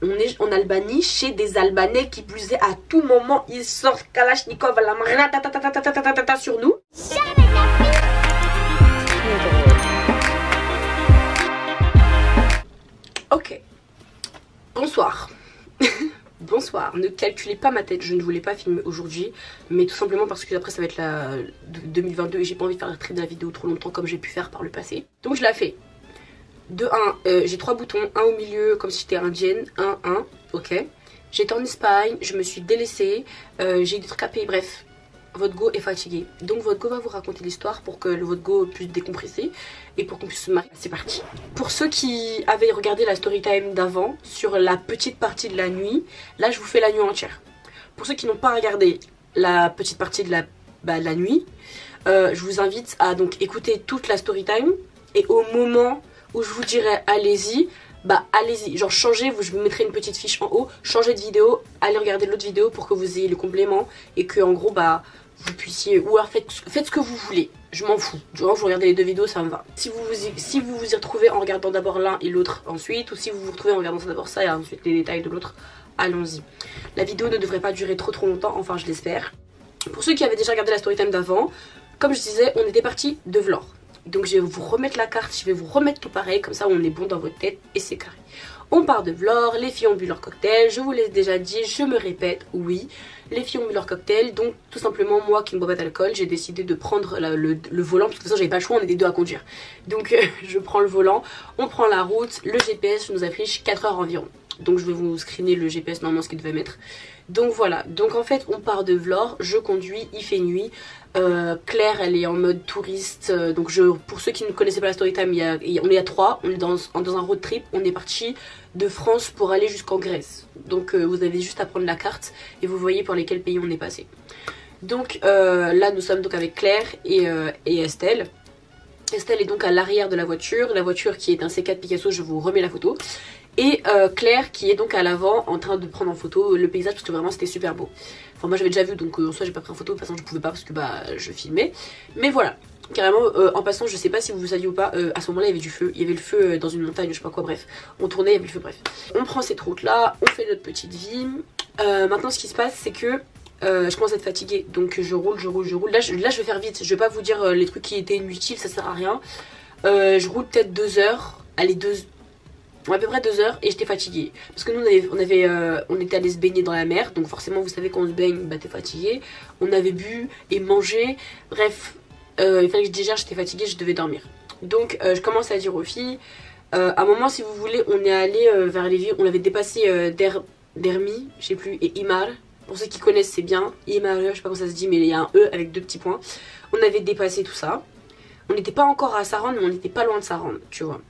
On est en Albanie chez des Albanais qui plus est à tout moment ils sortent Kalachnikov à la main sur nous. Ok, bonsoir. Bonsoir, ne calculez pas ma tête, je ne voulais pas filmer aujourd'hui, mais tout simplement parce que après ça va être la 2022 et j'ai pas envie de faire de la vidéo trop longtemps comme j'ai pu faire par le passé. Donc je la fais. De 1, j'ai 3 boutons, un au milieu comme si j'étais indienne, 1, ok. J'étais en Espagne, je me suis délaissée, j'ai eu des trucs à payer, bref. Votre go est fatigué. Donc votre go va vous raconter l'histoire pour que votre go puisse décompresser et pour qu'on puisse se marier. C'est parti. Pour ceux qui avaient regardé la story time d'avant sur la petite partie de la nuit, là je vous fais la nuit entière. Pour ceux qui n'ont pas regardé la petite partie de la nuit, je vous invite à donc écouter toute la story time et au moment où je vous dirai allez-y, bah allez-y, genre changez, je vous mettrai une petite fiche en haut, changez de vidéo, allez regarder l'autre vidéo pour que vous ayez le complément et que en gros bah vous puissiez, ou alors faites ce que vous voulez, je m'en fous, genre vous regardez les deux vidéos ça me va. Si vous vous y retrouvez en regardant d'abord l'un et l'autre ensuite, ou si vous vous retrouvez en regardant d'abord ça et ensuite les détails de l'autre, allons-y. La vidéo ne devrait pas durer trop longtemps, enfin je l'espère. Pour ceux qui avaient déjà regardé la story time d'avant, comme je disais, on était parti de Vlore. Donc je vais vous remettre la carte, je vais vous remettre tout pareil, comme ça on est bon dans votre tête et c'est carré. On part de Vlore, les filles ont bu leur cocktail, je vous l'ai déjà dit, je me répète, oui, les filles ont bu leur cocktail, donc tout simplement moi qui ne bois pas d'alcool, j'ai décidé de prendre le volant, parce que de toute façon j'avais pas le choix, on était deux à conduire. Donc je prends le volant, on prend la route, le GPS nous affiche 4 heures environ. Donc je vais vous screener le GPS normalement ce qu'il devait mettre. Donc voilà, donc en fait on part de Vlore, je conduis, il fait nuit. Claire elle est en mode touriste, donc pour ceux qui ne connaissaient pas la story time, on est à 3, on est dans un road trip, on est parti de France pour aller jusqu'en Grèce. Donc vous avez juste à prendre la carte et vous voyez par lesquels pays on est passé. Donc là nous sommes donc avec Claire et Estelle. Estelle est donc à l'arrière de la voiture qui est un C4 Picasso, je vous remets la photo. Et Claire qui est donc à l'avant en train de prendre en photo le paysage parce que vraiment c'était super beau. Enfin moi j'avais déjà vu donc en soi j'ai pas pris en photo, de toute façon je pouvais pas parce que bah je filmais. Mais voilà, carrément en passant je sais pas si vous saviez ou pas, à ce moment là il y avait du feu, il y avait le feu dans une montagne je sais pas quoi, bref. On tournait, il y avait le feu, bref. On prend cette route là, on fait notre petite vie. Maintenant ce qui se passe c'est que je commence à être fatiguée donc je roule. Là je vais faire vite, je vais pas vous dire les trucs qui étaient inutiles, ça sert à rien. Je roule peut-être 2 heures, allez à peu près 2 heures et j'étais fatiguée parce que nous on était allé se baigner dans la mer, donc forcément vous savez quand on se baigne bah t'es fatigué. On avait bu et mangé, bref il fallait que je digère, j'étais fatiguée, je devais dormir. Donc je commence à dire aux filles, à un moment si vous voulez on est allé vers les villes, on avait dépassé Dermi, je sais plus, et Imar. Pour ceux qui connaissent c'est bien, Imar, je sais pas comment ça se dit mais il y a un E avec 2 petits points. On avait dépassé tout ça, on n'était pas encore à Saran mais on n'était pas loin de Saran, tu vois.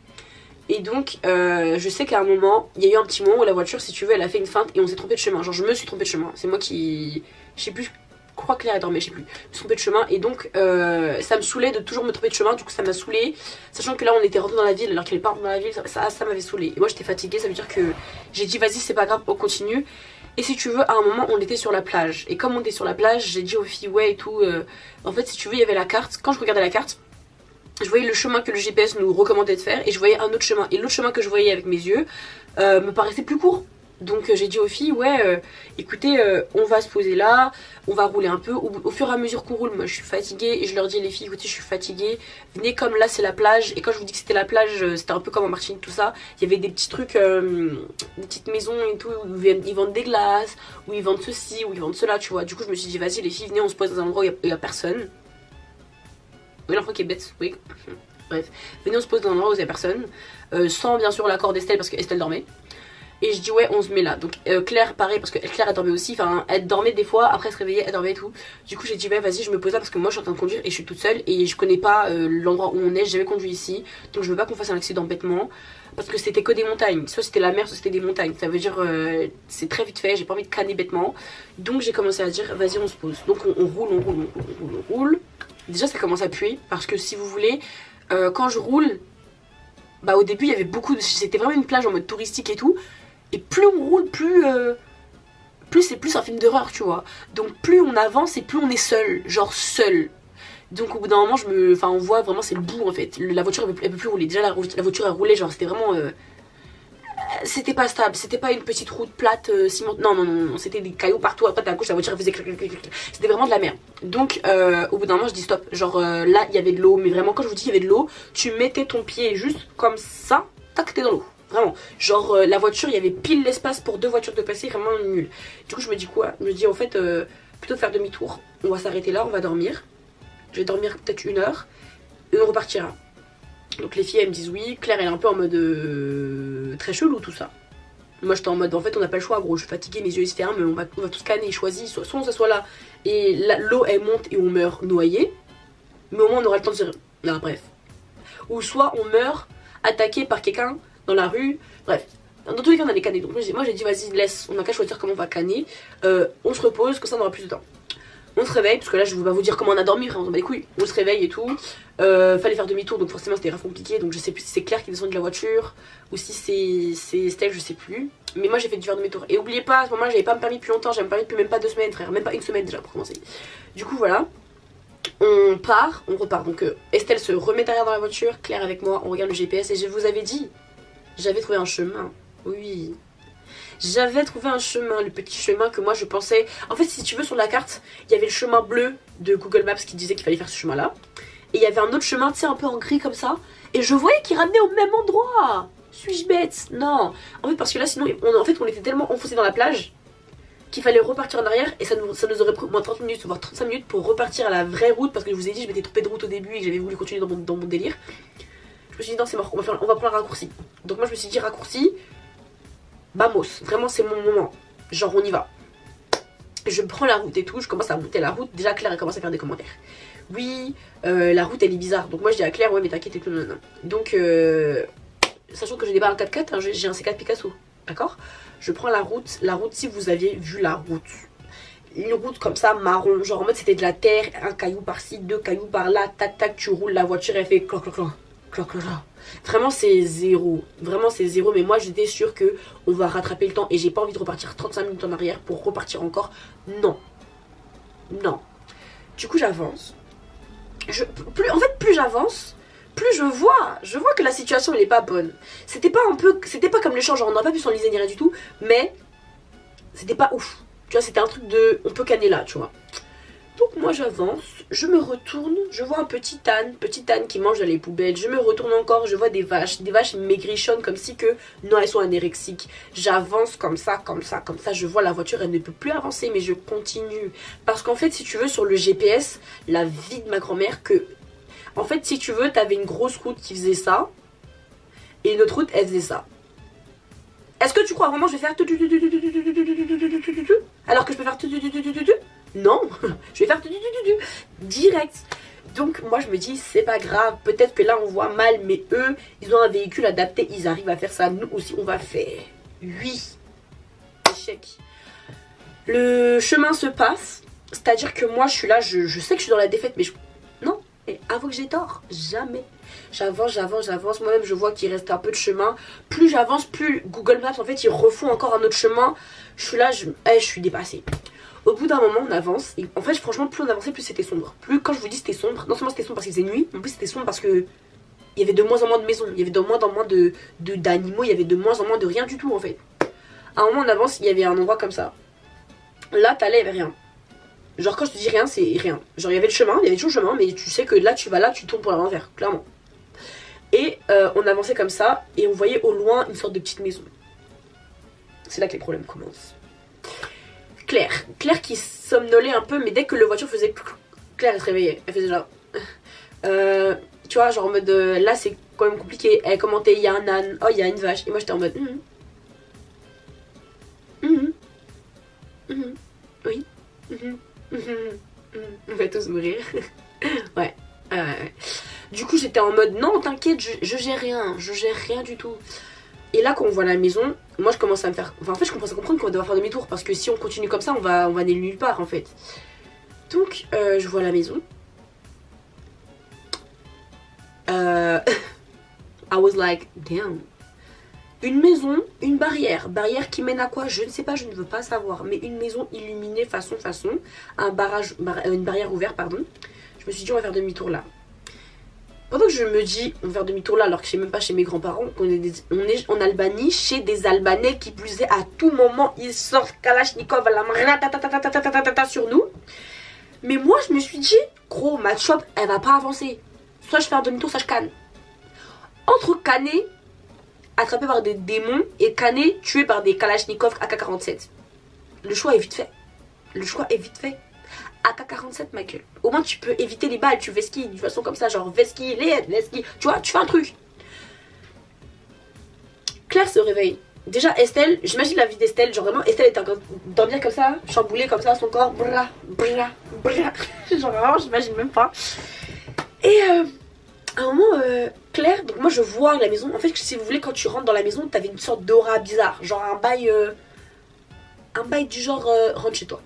Et donc je sais qu'à un moment il y a eu un petit moment où la voiture si tu veux elle a fait une feinte et on s'est trompé de chemin, genre je me suis trompé de chemin, c'est moi qui, je sais plus, je crois que Claire dormait, je sais plus, je me suis trompé de chemin et donc ça me saoulait de toujours me tromper de chemin, du coup ça m'a saoulé, sachant que là on était rentré dans la ville alors qu'il n'y avait pas rentré dans la ville, ça m'avait saoulé et moi j'étais fatiguée, ça veut dire que j'ai dit vas-y c'est pas grave on continue. Et si tu veux à un moment on était sur la plage et comme on était sur la plage j'ai dit aux filles ouais et tout, en fait si tu veux il y avait la carte, quand je regardais la carte je voyais le chemin que le GPS nous recommandait de faire et je voyais un autre chemin. Et l'autre chemin que je voyais avec mes yeux me paraissait plus court. Donc j'ai dit aux filles, ouais, écoutez, on va se poser là, on va rouler un peu. Au fur et à mesure qu'on roule, moi je suis fatiguée et je leur dis les filles, écoutez, je suis fatiguée. Venez comme là c'est la plage. Et quand je vous dis que c'était la plage, c'était un peu comme en Martinique, tout ça. Il y avait des petits trucs, des petites maisons et tout, où ils vendent des glaces, où ils vendent ceci, où ils vendent cela, tu vois. Du coup je me suis dit, vas-y les filles, venez, on se pose dans un endroit où il n'y a personne. Oui, l'enfant qui est bête, oui. Bref, venez on se pose dans un endroit où il n'y a personne, sans bien sûr l'accord d'Estelle parce que Estelle dormait. Et je dis ouais on se met là. Donc Claire pareil parce que Claire elle dormait aussi, enfin elle dormait des fois, après elle se réveillait, elle dormait et tout. Du coup j'ai dit ouais vas-y je me pose là parce que moi je suis en train de conduire et je suis toute seule et je connais pas l'endroit où on est, j'avais conduit ici. Donc je veux pas qu'on fasse un accident bêtement. Parce que c'était que des montagnes, soit c'était la mer soit c'était des montagnes. Ça veut dire c'est très vite fait, j'ai pas envie de canner bêtement. Donc j'ai commencé à dire vas-y on se pose. Donc on roule. Déjà ça commence à puer parce que si vous voulez quand je roule, bah au début il y avait beaucoup de... C'était vraiment une plage en mode touristique et tout. Et plus on roule, plus c'est plus un film d'horreur tu vois. Donc plus on avance et plus on est seul, genre seul. Donc au bout d'un moment on voit vraiment c'est le bout en fait. La voiture elle peut plus rouler. Déjà la voiture elle roulait genre c'était vraiment c'était pas stable, c'était pas une petite route plate, ciment. Non, non, non, non, c'était des cailloux partout. Après, à gauche, la voiture elle faisait clac, clac, clac, clac. C'était vraiment de la merde. Donc, au bout d'un moment, je dis stop. Genre, là, il y avait de l'eau, mais vraiment, quand je vous dis il y avait de l'eau, tu mettais ton pied juste comme ça, tac, t'es dans l'eau. Vraiment. Genre, la voiture, il y avait pile l'espace pour 2 voitures de passer, vraiment nul. Du coup, je me dis quoi? Je me dis, en fait, plutôt de faire demi-tour. On va s'arrêter là, on va dormir. Je vais dormir peut-être 1 heure et on repartira. Donc les filles elles me disent oui, Claire elle est un peu en mode très chelou tout ça. Moi j'étais en mode en fait on n'a pas le choix gros, je suis fatiguée, mes yeux ils se ferment, on va tous scanner, choisir, soit on s'assoit là et l'eau elle monte et on meurt noyé, mais au moins on aura le temps de se... Non bref. Ou soit on meurt attaqué par quelqu'un dans la rue, bref. Dans tous les cas on allait canner, donc moi j'ai dit vas-y laisse, on n'a qu'à choisir comment on va canner, on se repose, comme ça on aura plus de temps. On se réveille, parce que là je vais pas vous dire comment on a dormi, on s'en bat les couilles. On se réveille et tout. Fallait faire demi-tour, donc forcément c'était grave compliqué. Donc je sais plus si c'est Claire qui descend de la voiture ou si c'est Steph, je sais plus. Mais moi j'ai fait du faire demi-tour. Et oubliez pas, à ce moment-là j'avais pas me permis depuis longtemps, j'avais me permis depuis même pas 2 semaines, frère, même pas 1 semaine déjà pour commencer. Du coup voilà, on part, on repart. Donc Estelle se remet derrière dans la voiture, Claire avec moi, on regarde le GPS et je vous avais dit, j'avais trouvé un chemin. Oui. J'avais trouvé un chemin, le petit chemin que moi je pensais... En fait si tu veux sur la carte, il y avait le chemin bleu de Google Maps qui disait qu'il fallait faire ce chemin là. Et il y avait un autre chemin, tu sais, un peu en gris comme ça. Et je voyais qu'il ramenait au même endroit. Suis-je bête? Non. En fait parce que là sinon, on était tellement enfoncés dans la plage qu'il fallait repartir en arrière. Et ça nous aurait pris au moins 30 minutes, voire 35 minutes pour repartir à la vraie route. Parce que je vous ai dit, je m'étais trompée de route au début et que j'avais voulu continuer dans mon délire. Je me suis dit non c'est mort, on va prendre un raccourci. Donc moi je me suis dit raccourci... Vamos, vraiment c'est mon moment. Genre on y va. Je prends la route et tout, je commence à monter la route. Déjà Claire elle commence à faire des commentaires. Oui, la route elle est bizarre. Donc moi je dis à Claire ouais mais t'inquiète et tout. Non, non. Donc sachant que je n'ai pas un 4x4, hein, j'ai un C4 Picasso. D'accord? Je prends la route si vous aviez vu la route. Une route comme ça marron, genre en mode c'était de la terre, un caillou par-ci, 2 cailloux par-là, tac tac tu roules, la voiture elle fait cloc cloc cloc. Vraiment c'est zéro, mais moi j'étais sûre que on va rattraper le temps et j'ai pas envie de repartir 35 minutes en arrière pour repartir encore. Non. Non. Du coup j'avance. Plus j'avance, plus je vois que la situation elle est pas bonne. C'était pas comme l'échange, genre on n'aurait pas pu s'enliser ni rien du tout, mais c'était pas ouf. Tu vois, c'était un truc de on peut canner là, tu vois. Donc moi j'avance, je me retourne, je vois un petit âne qui mange dans les poubelles, je me retourne encore, je vois des vaches maigrichonnes comme si que, non elles sont anorexiques. J'avance comme ça, je vois la voiture, elle ne peut plus avancer mais je continue. Parce qu'en fait si tu veux sur le GPS, la vie de ma grand-mère que, en fait si tu veux t'avais une grosse route qui faisait ça, et une autre route elle faisait ça. Est-ce que tu crois vraiment que je vais faire alors que je peux faire non, je vais faire direct. Donc moi je me dis c'est pas grave, peut-être que là on voit mal, mais eux ils ont un véhicule adapté, ils arrivent à faire ça, nous aussi on va faire. Oui. Échec. Le chemin se passe, c'est-à-dire que moi je suis là, je sais que je suis dans la défaite, mais non, et avoue que j'ai tort, jamais. J'avance, moi-même je vois qu'il reste un peu de chemin. Plus j'avance, plus Google Maps en fait ils refont encore un autre chemin. Je suis là, je suis dépassée. Au bout d'un moment on avance et en fait franchement plus on avançait plus c'était sombre. Plus quand je vous dis c'était sombre, non seulement c'était sombre parce qu'il faisait nuit, mais en plus c'était sombre parce que il y avait de moins en moins de maisons, il y avait de moins en moins d'animaux, il y avait de moins en moins de rien du tout en fait. À un moment on avance, il y avait un endroit comme ça. Là t'allais, il y avait rien. Genre quand je te dis rien, c'est rien. Genre il y avait le chemin, il y avait toujours le chemin, mais tu sais que là tu vas là, tu tournes pour l'envers, clairement. Et on avançait comme ça et on voyait au loin une sorte de petite maison. C'est là que les problèmes commencent. Claire qui somnolait un peu, mais dès que la voiture faisait... Claire elle se réveillait, elle faisait genre... tu vois, genre en mode... là c'est quand même compliqué. Elle commentait, il y a un âne, oh il y a une vache. Et moi j'étais en mode... oui. On va tous mourir. Ouais. Du coup j'étais en mode non t'inquiète, je gère rien du tout. Et là quand on voit la maison, moi je commence à me faire... Enfin en fait je commence à comprendre qu'on va devoir faire demi-tour parce que si on continue comme ça on va aller nulle part en fait. Donc je vois la maison. I was like damn. Une maison, une barrière. Barrière qui mène à quoi? Je ne sais pas, je ne veux pas savoir. Mais une maison illuminée façon. Un barrage, une barrière ouverte pardon. Je me suis dit on va faire demi-tour là. Pendant que je me dis, on va faire demi-tour là, alors que je sais même pas chez mes grands-parents, on est en Albanie, chez des Albanais qui plus est, à tout moment, ils sortent Kalachnikov à la main sur nous. Mais moi, je me suis dit, gros, ma shop, elle va pas avancer. Soit je fais un demi-tour, soit je canne. Entre canner, attrapé par des démons, et canner, tué par des Kalachnikov AK-47. Le choix est vite fait. Le choix est vite fait. AK-47, ma gueule. Au moins, tu peux éviter les balles. Tu vesquilles d'une façon comme ça, genre vesquille, vesquille. Tu vois, tu fais un truc. Claire se réveille. Déjà, Estelle, j'imagine la vie d'Estelle. Genre vraiment, Estelle est en train de dormir comme ça, chamboulée comme ça, son corps. Bra, bra, bra. Genre vraiment, j'imagine même pas. Et à un moment, Claire, donc moi je vois la maison. En fait, si vous voulez, quand tu rentres dans la maison, t'avais une sorte d'aura bizarre. Genre un bail du genre, rentre chez toi.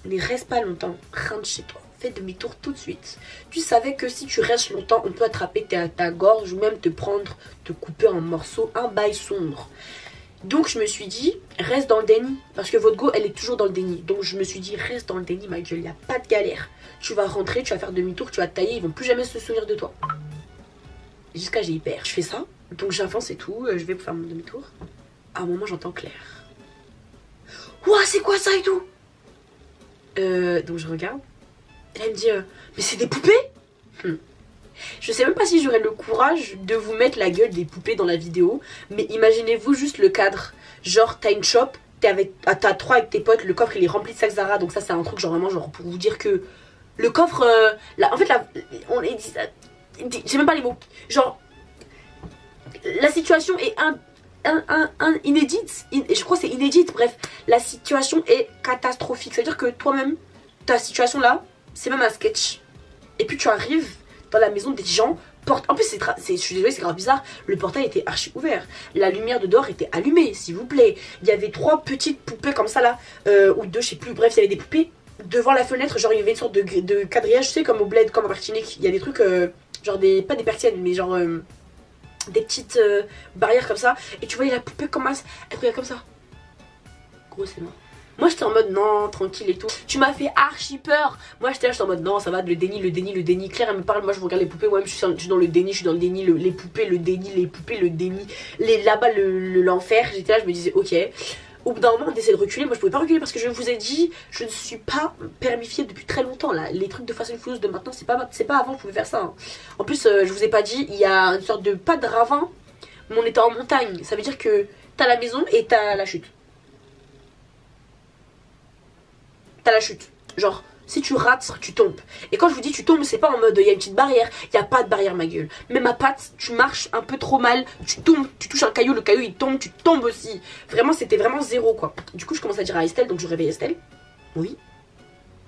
Ne reste pas longtemps, rentre chez toi, fais demi-tour tout de suite. Tu savais que si tu restes longtemps, on peut attraper ta gorge ou même te couper en morceaux, un bail sombre. Donc je me suis dit, reste dans le déni, parce que votre go, elle est toujours dans le déni. Donc je me suis dit, reste dans le déni, ma gueule, il n'y a pas de galère. Tu vas rentrer, tu vas faire demi-tour, tu vas te tailler, ils vont plus jamais se souvenir de toi. Jusqu'à j'ai hyper. Je fais ça, donc j'avance et tout, je vais pour faire mon demi-tour. À un moment, j'entends Claire. Ouah, c'est quoi ça et tout? Donc je regarde. Elle me dit mais c'est des poupées. Je sais même pas si j'aurais le courage de vous mettre la gueule des poupées dans la vidéo. Mais imaginez-vous juste le cadre. Genre t'as une shop, t'as 3 avec tes potes, le coffre il est rempli de sacs Zara. Donc ça c'est un truc genre vraiment genre pour vous dire que le coffre en fait on est j'ai même pas les mots. Genre la situation est inédite, je crois que c'est inédite, bref, la situation est catastrophique. C'est à dire que toi-même, ta situation là, c'est même un sketch. Et puis tu arrives dans la maison des gens, en plus je suis désolée, c'est grave bizarre, le portail était archi ouvert, la lumière de dehors était allumée, s'il vous plaît. Il y avait 3 petites poupées comme ça là, ou 2, je sais plus, bref, il y avait des poupées devant la fenêtre, genre il y avait une sorte de quadrillage, tu sais, comme au bled, comme à Martinique, il y a des trucs, genre pas des persiennes, mais genre... des petites barrières comme ça. Et tu voyais la poupée commence, elle regardait comme ça. Gros c'est mort. Moi j'étais en mode non, tranquille et tout. Tu m'as fait archi peur. Moi j'étais là, j'étais en mode non, ça va, le déni. Claire elle me parle, moi je regarde les poupées. Moi-même je suis dans le déni, les poupées, le déni, les poupées, le déni. Là-bas l'enfer. J'étais là, je me disais ok. Au bout d'un moment on essaie de reculer. Moi je pouvais pas reculer parce que je vous ai dit, je ne suis pas permifiée depuis très longtemps là. Les trucs de Fast and Furious de maintenant, c'est pas avant que je pouvais faire ça hein. En plus je vous ai pas dit, il y a une sorte de, pas de ravin, mais on était en montagne. Ça veut dire que t'as la maison et t'as la chute. T'as la chute. Genre si tu rates, tu tombes. Et quand je vous dis tu tombes, c'est pas en mode il y a une petite barrière. Il y a pas de barrière ma gueule. Même à patte, tu marches un peu trop mal, tu tombes, tu touches un caillou, le caillou il tombe, tu tombes aussi. Vraiment c'était vraiment zéro quoi. Du coup je commence à dire à Estelle, donc je réveille Estelle. Oui.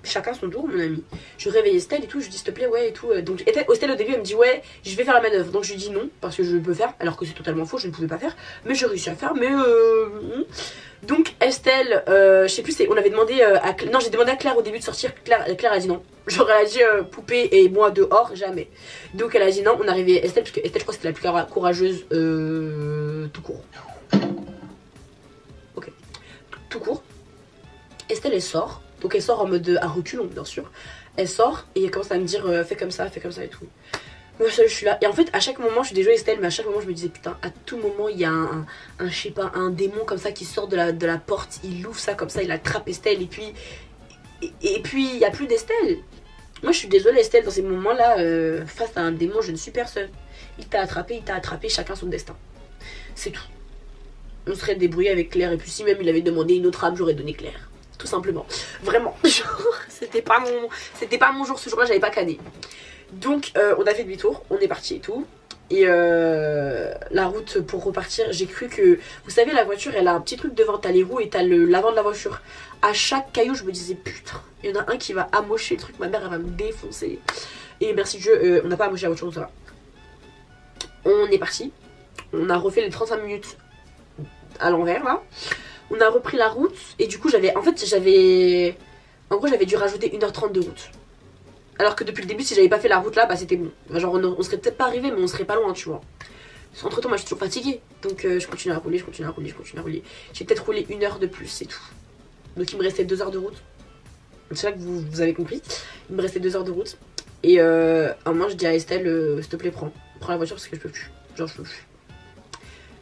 Chacun son tour mon ami. Je réveille Estelle et tout, je dis s'il te plaît ouais et tout. Donc Estelle au début elle me dit ouais je vais faire la manœuvre. Donc je lui dis non parce que je peux faire alors que c'est totalement faux, je ne pouvais pas faire. Mais j'ai réussi à faire mais donc Estelle, je sais plus, on avait demandé non j'ai demandé à Claire au début de sortir. Claire a dit non. Genre elle a dit poupée et moi dehors, jamais. Donc elle a dit non, on est arrivé Estelle parce que Estelle je crois que c'était la plus courageuse tout court. Ok. Tout court. Estelle elle sort. Donc elle sort en mode à reculons bien sûr. Elle sort et elle commence à me dire fais comme ça et tout. Moi je suis là et en fait à chaque moment je suis désolée Estelle mais à chaque moment je me disais putain à tout moment il y a je sais pas un démon comme ça qui sort de la porte, il ouvre ça comme ça, il attrape Estelle et puis il n'y a plus d'Estelle. Moi je suis désolée Estelle dans ces moments là face à un démon je ne suis personne. Il t'a attrapé, chacun son destin. C'est tout. On serait débrouillé avec Claire et puis si même il avait demandé une autre âme j'aurais donné Claire. Tout simplement. Vraiment. C'était pas mon jour ce jour-là, j'avais pas canné. Donc on a fait demi-tour, on est parti et tout. Et la route pour repartir, j'ai cru que... Vous savez la voiture elle a un petit truc devant, t'as les roues et t'as l'avant de la voiture. À chaque caillou je me disais putain, il y en a un qui va amocher le truc, ma mère elle va me défoncer. Et merci Dieu, on n'a pas amoché la voiture, donc ça va. On est parti. On a refait les 35 minutes à l'envers là. On a repris la route et du coup j'avais dû rajouter 1h30 de route. Alors que depuis le début si j'avais pas fait la route là bah c'était bon. Genre on serait peut-être pas arrivé mais on serait pas loin tu vois. Entre temps moi je suis toujours fatiguée. Donc je continue à rouler. J'ai peut-être roulé 1 heure de plus c'est tout. Donc il me restait 2 heures de route. C'est là que vous avez compris. Il me restait 2 heures de route. Et à un moment je dis à Estelle, s'il te plaît prends la voiture parce que je peux plus. Genre je peux plus.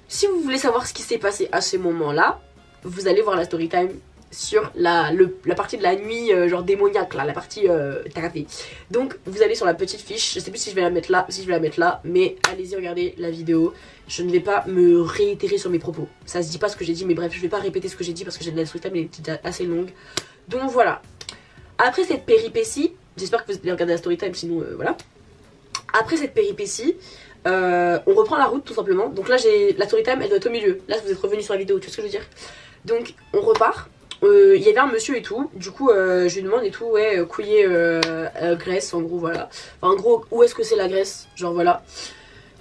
Si vous voulez savoir ce qui s'est passé à ce moment-là, vous allez voir la story time sur la partie de la nuit genre démoniaque là, la partie tarafée. Donc vous allez sur la petite fiche, je sais plus si je vais la mettre là, mais allez-y regardez la vidéo. Je ne vais pas me réitérer sur mes propos, ça se dit pas ce que j'ai dit, mais bref je vais pas répéter ce que j'ai dit parce que j'ai de la story time, elle est déjà assez longue. Donc voilà, après cette péripétie, j'espère que vous allez regarder la story time, sinon voilà. Après cette péripétie, on reprend la route tout simplement. Donc là j'ai la story time, elle doit être au milieu. Là vous êtes revenu sur la vidéo, tu vois ce que je veux dire. Donc on repart. Il y avait un monsieur et tout, du coup je lui demande et tout, ouais, couiller Grèce en gros, voilà. Enfin en gros, où est-ce que c'est la Grèce, genre voilà.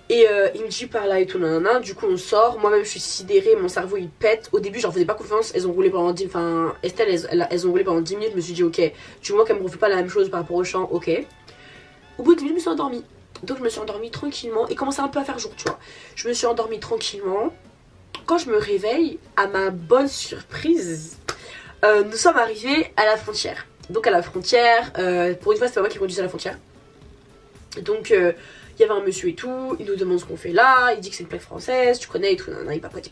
Et il me dit par là et tout, nanana. Du coup on sort, moi-même je suis sidérée, mon cerveau il pète. Au début j'en faisais pas confiance, elles ont roulé pendant 10, enfin Estelle elles ont roulé pendant 10 minutes, je me suis dit ok, du moment qu'elles me refait pas la même chose par rapport au champ, ok. Au bout de 10 minutes je me suis endormie. Donc je me suis endormie tranquillement, et commençait un peu à faire jour, tu vois. Je me suis endormie tranquillement. Quand je me réveille, à ma bonne surprise, nous sommes arrivés à la frontière. Donc à la frontière, pour une fois c'est pas moi qui conduisais à la frontière. Donc il y avait un monsieur et tout, il nous demande ce qu'on fait là, il dit que c'est une plaque française, tu connais et tout, il papote.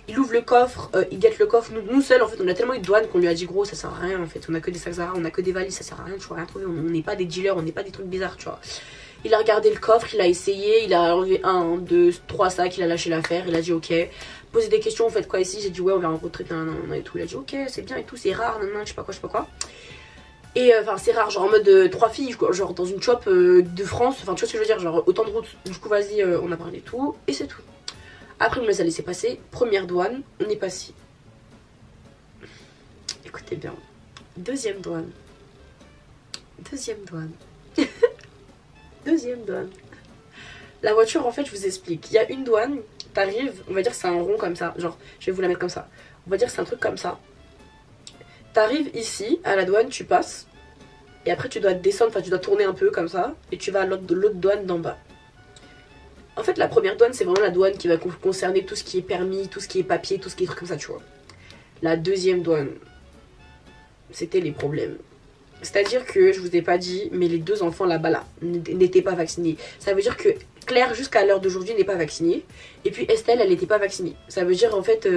Il ouvre le coffre, il guette le coffre, nous seuls en fait on a tellement eu de douane qu'on lui a dit gros ça sert à rien en fait, on a que des sacs Zara, on a que des valises, ça sert à rien, tu vois rien trouver, on n'est pas des dealers, on n'est pas des trucs bizarres tu vois. Il a regardé le coffre, il a essayé, il a enlevé 1, 2, 3 sacs, il a lâché l'affaire, il a dit ok. Posé des questions, vous faites quoi ici? J'ai dit ouais on vient en road trip, et tout. Il a dit ok c'est bien et tout, c'est rare, je sais pas quoi. Et enfin c'est rare, genre en mode 3 filles, quoi, genre dans une shop de France, enfin tu vois ce que je veux dire, genre autant de routes. Du coup vas-y on a parlé et tout, et c'est tout. Après on me les a laissé passer, première douane, on est passé. Écoutez bien, deuxième douane. La voiture en fait je vous explique, il y a une douane, t'arrives, on va dire c'est un rond comme ça, genre je vais vous la mettre comme ça, on va dire c'est un truc comme ça. T'arrives ici à la douane, tu passes, et après tu dois descendre, enfin tu dois tourner un peu comme ça, et tu vas à l'autre douane d'en bas. En fait la première douane c'est vraiment la douane qui va concerner tout ce qui est permis, tout ce qui est papier, tout ce qui est trucs comme ça tu vois. La deuxième douane, c'était les problèmes. C'est-à-dire que, je vous ai pas dit, mais les 2 enfants là-bas là, n'étaient pas vaccinés. Ça veut dire que Claire, jusqu'à l'heure d'aujourd'hui, n'est pas vaccinée. Et puis Estelle, elle n'était pas vaccinée. Ça veut dire en fait,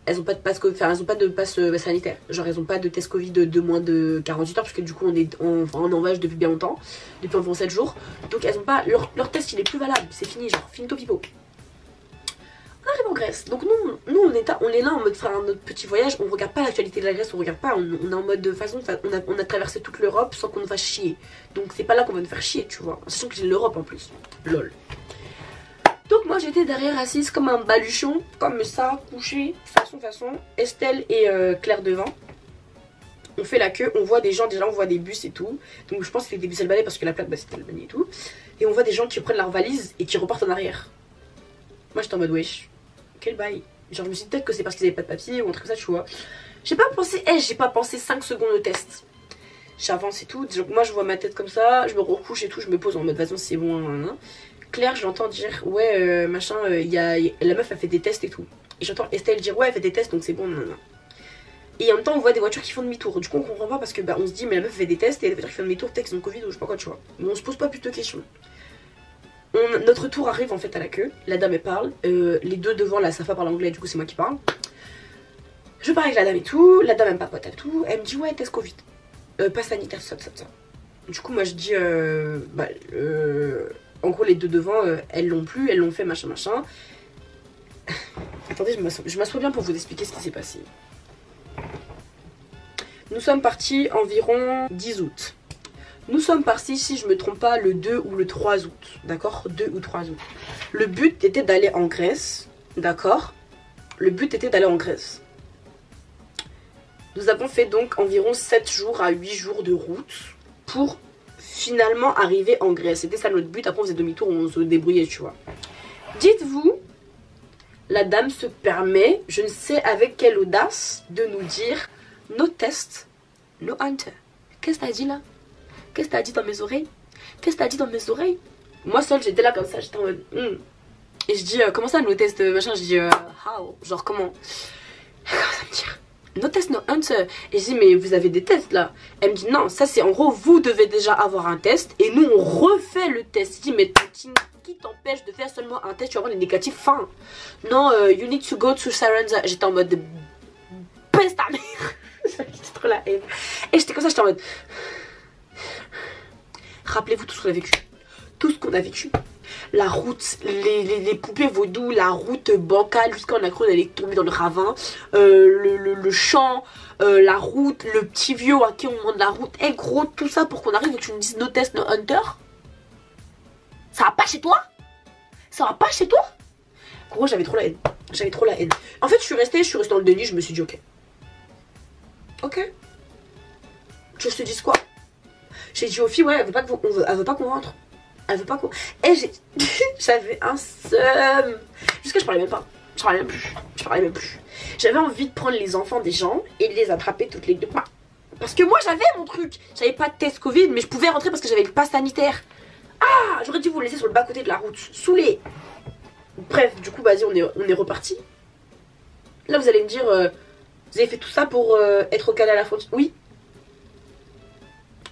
elles ont pas de passe, enfin, elles ont pas de passe sanitaire. Genre elles ont pas de test Covid de moins de 48 heures, parce que du coup on est en envage depuis bien longtemps, depuis environ 7 jours. Donc elles ont pas, leur test il est plus valable, c'est fini, genre finito pipo. On arrive en Grèce, donc nous on est là en mode faire notre petit voyage, on regarde pas l'actualité de la Grèce, on regarde pas, on est en mode de façon, on a traversé toute l'Europe sans qu'on nous fasse chier. Donc c'est pas là qu'on va nous faire chier, tu vois, sachant que j'ai l'Europe en plus, lol. Donc moi j'étais derrière assise comme un baluchon, comme ça, couché, façon, Estelle et Claire devant. On fait la queue, on voit des gens, déjà on voit des bus et tout. Donc je pense que c'était des bus albanais parce que la plaque bah, c'était Albanie et tout. Et on voit des gens qui prennent leur valise et qui repartent en arrière. Moi j'étais en mode wesh, quel bail. Genre je me suis dit peut-être que c'est parce qu'ils avaient pas de papier ou un truc comme ça tu vois. J'ai pas pensé 5 secondes au test. J'avance et tout, donc moi je vois ma tête comme ça, je me recouche et tout, je me pose en mode de toute façon c'est bon. Hein. Claire je l'entends dire ouais machin, la meuf a fait des tests et tout. Et j'entends Estelle dire ouais elle fait des tests donc c'est bon. Et en même temps on voit des voitures qui font demi-tour. Du coup on comprend pas parce que bah, on se dit mais la meuf fait des tests et les voitures qui font demi-tour peut-être qu'ils ont Covid ou je sais pas quoi tu vois. Mais on se pose pas plus de questions. Notre tour arrive en fait à la queue, la dame elle parle, les 2 devant la Safa parle anglais du coup c'est moi qui parle. Je parle avec la dame et tout, la dame elle me papote et tout, elle me dit ouais test Covid, pas sanitaire ça. Du coup moi je dis en gros les 2 devant elles l'ont plus, elles l'ont fait machin. Attendez je m'assois bien pour vous expliquer ce qui s'est passé. Nous sommes partis environ 10 août. Nous sommes partis, si je me trompe pas, le 2 ou le 3 août. D'accord, 2 ou 3 août. Le but était d'aller en Grèce. D'accord. Le but était d'aller en Grèce. Nous avons fait donc environ 7 jours à 8 jours de route pour finalement arriver en Grèce. C'était ça notre but. Après on faisait demi-tour, on se débrouillait, tu vois. Dites-vous, la dame se permet, je ne sais avec quelle audace, de nous dire no test, no enter. Qu'est-ce que t'as dit là? Qu'est-ce que t'as dit dans mes oreilles? Qu'est-ce que t'as dit dans mes oreilles? Moi seule j'étais là comme ça, j'étais en mode Et je dis comment ça nos tests machin, je dis how? Genre comment? Elle commence à me dire No test, no answer. Et je dis, mais vous avez des tests là? Elle me dit, non, ça c'est en gros, vous devez déjà avoir un test et nous on refait le test. Je dis, mais qui t'empêche de faire seulement un test? Tu vas avoir les négatifs fin. Non, you need to go to Sarenza. J'étais en mode, peste ta mère. J'avais trop la haine. Et j'étais comme ça, j'étais en mode, rappelez-vous tout ce qu'on a vécu. Tout ce qu'on a vécu. La route, les poupées vaudou, la route bancale jusqu'à on a cru qu'on allait tomber dans le ravin, le champ, la route, le petit vieux à qui on demande la route. Eh gros, tout ça pour qu'on arrive et que tu me dises no test, no hunter. Ça va pas chez toi? Ça va pas chez toi? Gros, j'avais trop la haine. J'avais trop la haine. En fait, je suis restée dans le déni, je me suis dit ok. Ok. Tu veux que je te dise quoi? J'ai dit aux filles, ouais, elle veut pas qu'on rentre. Elle veut pas qu'on... Et j'avais un seum. Jusqu'à je parlais même pas. Je parlais même plus. J'avais envie de prendre les enfants des gens et de les attraper toutes les deux. Parce que moi j'avais mon truc. J'avais pas de test Covid, mais je pouvais rentrer parce que j'avais le pass sanitaire. Ah, j'aurais dû vous laisser sur le bas côté de la route. Saoulé. Bref, du coup, vas-y, on est reparti. Là, vous allez me dire, vous avez fait tout ça pour être au calé à la frontière? Oui.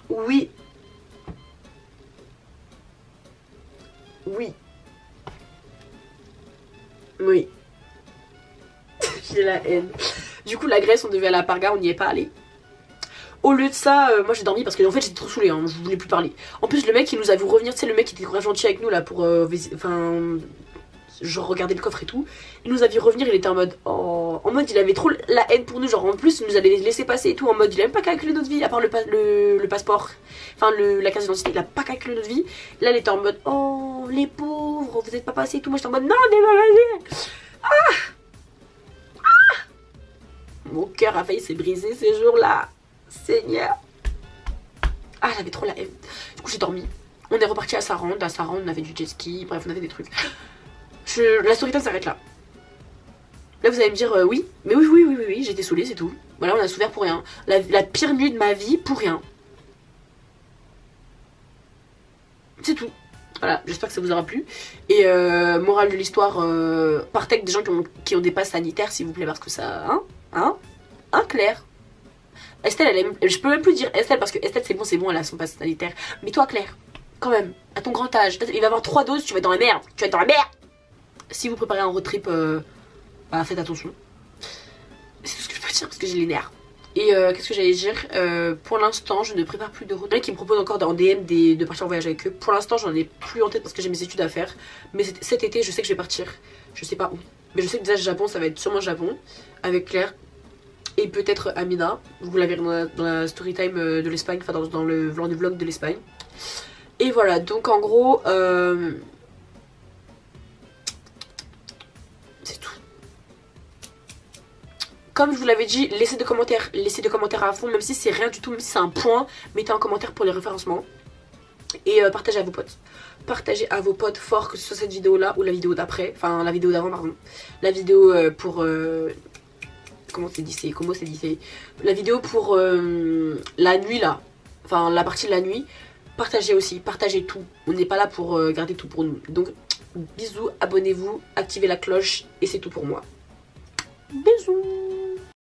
Oui. Oui. Oui. J'ai la haine. Du coup, la Grèce, on devait aller à Parga, on n'y est pas allé. Au lieu de ça, moi j'ai dormi parce que en fait j'étais trop saoulée, hein, je voulais plus parler. En plus, le mec il nous a vu revenir, tu sais, le mec qui était grave gentil avec nous là pour. Enfin. Genre regarder le coffre et tout. Il nous a vu revenir, il était en mode. Oh, en mode il avait trop la haine pour nous, genre en plus il nous allait laisser passer et tout. En mode il a même pas calculé notre vie, à part le passeport. Enfin la carte d'identité, il a pas calculé notre vie. Là il était en mode oh les pauvres, vous êtes pas passés et tout. Moi j'étais en mode non, désolé. Mon cœur a failli se briser ces jours-là. Seigneur. Ah, j'avais trop la haine. Du coup, j'ai dormi. On est reparti à Sarande. À Sarande, on avait du jet ski. Bref, on avait des trucs. La story time s'arrête là. Là, vous allez me dire oui. Mais oui, j'étais saoulée, c'est tout. Voilà, on a souffert pour rien. La pire nuit de ma vie pour rien. C'est tout. Voilà, j'espère que ça vous aura plu. Et morale de l'histoire, partez avec des gens qui ont des passes sanitaires, s'il vous plaît, parce que ça... Hein, Claire. Estelle, elle aime... Je peux même plus dire Estelle parce que Estelle c'est bon, elle a son passe sanitaire. Mais toi Claire, quand même, à ton grand âge, il va y avoir 3 doses, tu vas être dans la merde. Si vous préparez un road trip, faites attention. C'est tout ce que je peux dire parce que j'ai les nerfs. Et qu'est-ce que j'allais dire, pour l'instant je ne prépare plus de road trip. Il y en a qui me proposent encore en DM de partir en voyage avec eux. Pour l'instant j'en ai plus en tête parce que j'ai mes études à faire. Mais cet été je sais que je vais partir. Je sais pas où. Mais je sais que déjà Japon, ça va être sûrement Japon. Avec Claire. Et peut-être Amina, vous la verrez dans la story time de l'Espagne, enfin dans le vlog de l'Espagne. Et voilà, donc en gros, c'est tout. Comme je vous l'avais dit, laissez des commentaires à fond, même si c'est rien du tout, même si c'est un point, mettez un commentaire pour les référencements. Et partagez à vos potes. Partagez à vos potes fort, que ce soit cette vidéo là ou la vidéo d'après, enfin la vidéo d'avant pardon. La vidéo pour... comment c'est dit, la vidéo pour la nuit là, enfin la partie de la nuit. Partagez aussi, partagez tout. On n'est pas là pour garder tout pour nous. Donc bisous, abonnez-vous, activez la cloche et c'est tout pour moi. Bisous.